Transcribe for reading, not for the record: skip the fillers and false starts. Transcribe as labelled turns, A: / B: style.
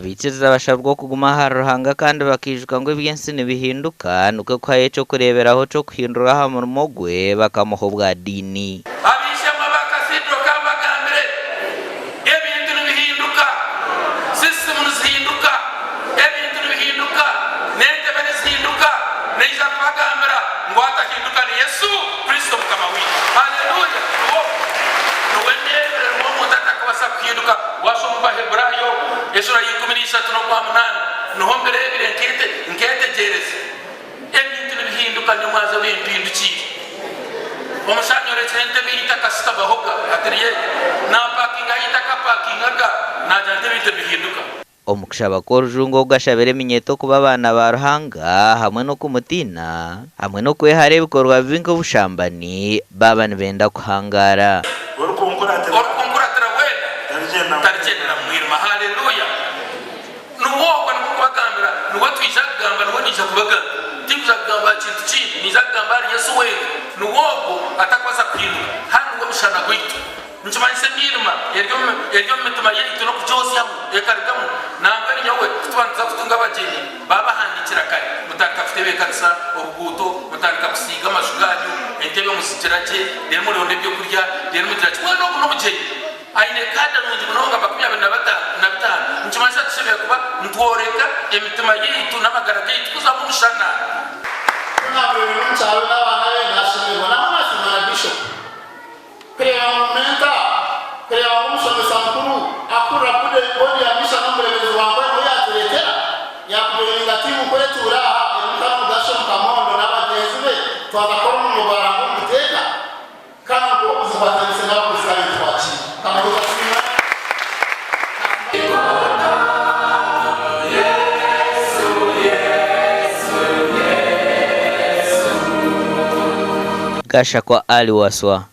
A: abikiriza bashabwa kuguma haruhanga kandi bakijuka ngo ibyensi nibihinduka nuko kwaye cyo kureberaho cyo kuhindura ha mu mugwe bakamuho bwa dini
B: abishema bakasidro kabagambire ebintu nibihinduka system nizihinduka ebintu nibihinduka nende bene zihinduka neja kubagambira ngo atahinduka ni Yesu Kristo mukama witu. Haleluya. Kuhinduka wasoma Hebrayo esura y'ikuminisha no kwa munani nuho mbere nkete jereza ebintu bihinduka nyamaza bindukira omusanyore cyente bita kasita bahoga atriye na parking ayita ka parking aga na jante bintu bihinduka
A: omukushaba ko rujungo gashabere minyeto kuba abana ba Ruhanga hamwe no kumutina hamwe no kwehare bikorwa bingo bushambani baba nibenda kuhangara
B: tarjena mwirma. Haleluya. Nuwo kubagambira nuwo twijagamba nuwo nijagamba tijagamba kintu kindi nijagamba Yesu we nuwo atakwasa kwindu hano ngo mushana gwitu nchimanyise mirma yeryo mituma yetu no kujosya ekarigamu nangwe nyowe tubanza kutunga abageni baba handikira kare mutaka futebe kanisa ubuguto mutaka kusiga amashuganyu entebe musitiraje rero muri onde byo kurya rero mutiraje no mugeni aine kada nungi munonga bakubya na batanu nchimanyisa tusebe kuba ntworeka emitima yetu n'amagara yetu kuza mushana
C: nabwo nchawe n'abana be nashimira n'amasi na bishop krea momenta krea umusomesa mukuru akura kude bodi ya misha n'umuremezi wangwe ngo yaturetera yakubiringa timu kwetura emutano dasho kamondo n'abagenzi be twagakora mu barango muteka kandi ko uzabatanise n'abakusanya twachi kama uzasima
A: Gasha kwa Ali Waswa.